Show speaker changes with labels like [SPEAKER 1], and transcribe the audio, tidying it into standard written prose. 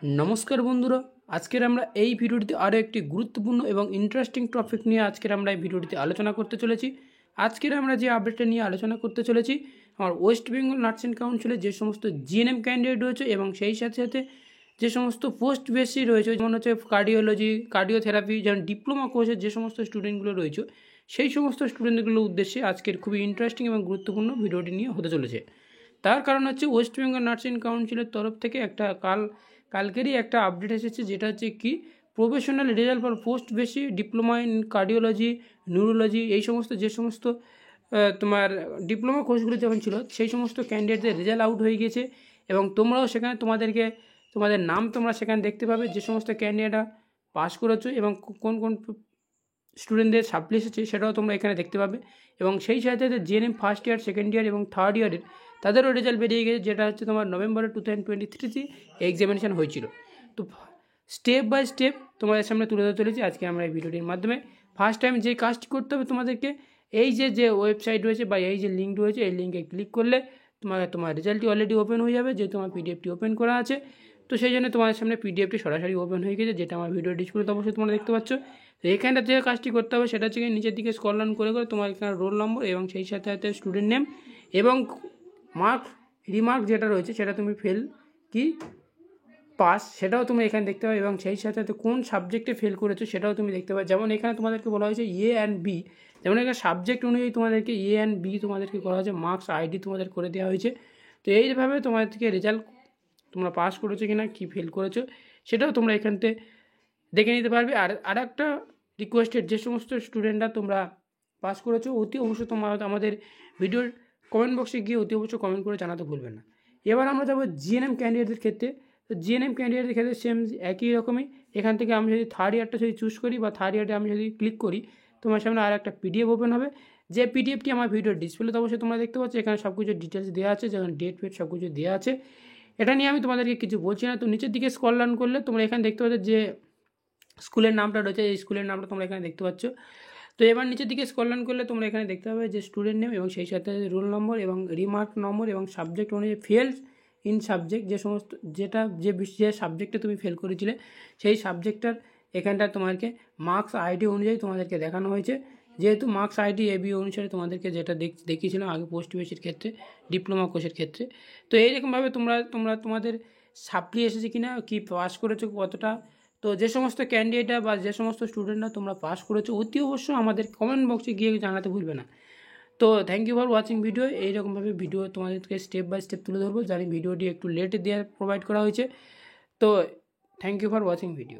[SPEAKER 1] नमस्कार बंधुरा आजकेर आमरा এই ভিডিওটিতে আরো একটি গুরুত্বপূর্ণ এবং ইন্টারেস্টিং টপিক নিয়ে আজকের আমরা এই ভিডিওটিতে আলোচনা করতে চলেছি। আজকের আমরা যে আপডেটটা নিয়ে আলোচনা করতে চলেছি আমার ওয়েস্ট বেঙ্গল নার্সিং কাউন্সিলে যে সমস্ত জিএনএম ক্যান্ডিডেট রয়েছে এবং সেই সাথে সাথে যে সমস্ত পোস্ট বেসি রয়েছে যেমন হচ্ছে কার্ডিওলজি কার্ডিওথেরাপি যেমন ডিপ্লোমা কোর্সের যে সমস্ত স্টুডেন্টগুলো রয়েছে সেই সমস্ত স্টুডেন্টগুলোর উদ্দেশ্যে আজকের খুবই ইন্টারেস্টিং এবং গুরুত্বপূর্ণ ভিডিওটি নিয়ে হতে চলেছে। তার কারণ হচ্ছে ওয়েস্ট বেঙ্গল নার্সিং কাউন্সিলের তরফ থেকে একটা কালকেরই একটা আপডেট এসেছে যেটা হচ্ছে কি প্রফেশনাল রেজাল্ট ফর পোস্ট বেসি ডিপ্লোমা ইন কার্ডিওলজি নিউরোলজি এই সমস্ত যে সমস্ত তোমার ডিপ্লোমা কোর্সগুলো যখন ছিল সেই সমস্ত ক্যান্ডিডেটদের রেজাল্ট আউট হয়ে গিয়েছে এবং তোমরাও সেখানে তোমাদের নাম তোমরা সেখানে দেখতে পাবে যে সমস্ত ক্যান্ডিডেটরা পাস করেছো এবং কোন কোন স্টুডেন্টদের সাপ্লি এসেছে সেটাও তোমরা এখানে দেখতে পাবে এবং সেই সাথে GNM first year second year এবং থার্ড ইয়ারের তাদেরও রেজাল্ট বেরিয়ে গেছে যেটা হচ্ছে তোমার নভেম্বরের 2023 এক্সামিনেশান হয়েছিল। তো স্টেপ বাই স্টেপ তোমাদের সামনে তুলে ধরতে চলেছি আজকে আমরা এই ভিডিওটির মাধ্যমে। ফার্স্ট টাইম যে কাজটি করতে হবে তোমাদেরকে এই যে ওয়েবসাইট রয়েছে বা এই যে লিঙ্ক রয়েছে এই লিঙ্কে ক্লিক করলে তোমার রেজাল্টটি অলরেডি ওপেন হয়ে যাবে যেহেতু আমার পিডিএফটি ওপেন করা আছে। তো সেই জন্য তোমাদের সামনে পিডিএফটি সরাসরি ওপেন হয়ে গেছে যেটা আমার ভিডিও ডিসপ্লেতে অবশ্যই তোমরা দেখতে পাচ্ছ। তো এইখানটা যে কাজটি করতে হবে সেটা হচ্ছে নিচের দিকে স্ক্রল ডাউন করে তোমার এখানে রোল নম্বর এবং সেই সাথে সাথে স্টুডেন্ট নেম এবং রিমার্ক যেটা রয়েছে সেটা তুমি ফেল কি পাস সেটাও তুমি এখানে দেখতে পাবে এবং সেই সাথে সাথে কোন সাবজেক্টে ফেল করেছো সেটাও তুমি দেখতে পাবে। যেমন এখানে তোমাদেরকে বলা হয়েছে এ অ্যান্ড বি, যেমন এখানে সাবজেক্ট অনুযায়ী তোমাদেরকে এ অ্যান্ড বি তোমাদেরকে করা হয়েছে, মার্কস আইডি তোমাদের করে দেওয়া হয়েছে। তো এইভাবে তোমাদেরকে রেজাল্ট তোমরা পাস করেছো কিনা কি ফেল করেছো সেটাও তোমরা এখানতে দেখে নিতে পারবে। আর একটা রিকোয়েস্টেড যে সমস্ত স্টুডেন্টরা তোমরা পাস করেছো অতি অবশ্যই তোমরা আমাদের ভিডিওর কমেন্ট বক্সে গিয়ে অতি অবশ্যই কমেন্ট করে জানাতে ভুলবেন না। এবার আমরা যাবো জিএনএম ক্যান্ডিডেটদের ক্ষেত্রে। তো জিএনএম ক্যান্ডিডেটের ক্ষেত্রে সেম একই রকমই এখান থেকে আমি যদি থার্ড ইয়ারটা যদি চুজ করি বা থার্ড ইয়ারে আমি যদি ক্লিক করি তোমার সামনে আর একটা পিডিএফ ওপেন হবে যে পিডিএফটি আমার ভিডিওর ডিসপ্লেতে অবশ্যই তোমরা দেখতে পাচ্ছ। এখানে সব কিছু ডিটেলস দেওয়া আছে যেমন ডেট ফেট সব কিছু দেওয়া আছে। এটা নিয়ে আমি তোমাদেরকে কিছু বলছি না। তো নিচের দিকে স্ক্রল ডাউন করলে তোমরা এখানে দেখতে পাচ্ছ যে স্কুলের নামটা রয়েছে এই স্কুলের নামটা তোমরা এখানে দেখতে পাচ্ছ। তো এবার নিচের দিকে স্ক্রল ডাউন করলে তোমরা এখানে দেখতে পাবে যে স্টুডেন্ট নেম এবং সেই সাথে রোল নম্বর এবং রিমার্ক নম্বর এবং সাবজেক্ট অনুযায়ী ফেল ইন সাবজেক্ট যে সমস্ত যে সাবজেক্টে তুমি ফেল করেছিলে সেই সাবজেক্টটার এখানটা তোমাদেরকে মার্কস আইডি অনুযায়ী তোমাদেরকে দেখানো হয়েছে। যেহেতু মার্কস আইডি এবি অনুসারে তোমাদেরকে যেটা দেখিয়েছিলাম আগে পোস্ট বেসির ক্ষেত্রে ডিপ্লোমা কোর্সের ক্ষেত্রে। তো এইরকমভাবে তোমাদের সাপ্লি এসেছে কিনা কি পাস করেছো কতটা। তো যে সমস্ত ক্যান্ডিডেটরা বা যে সমস্ত স্টুডেন্টরা তোমরা পাস করেছো অতি অবশ্যই আমাদের কমেন্ট বক্সে গিয়ে জানাতে ভুলবে না। তো thank you for watching video. এইরকমভাবে ভিডিও তোমাদেরকে স্টেপ বাই স্টেপ তুলে ধরবো। জানি ভিডিওটি একটু লেটে প্রোভাইড করা হয়েছে। তো thank you for watching video.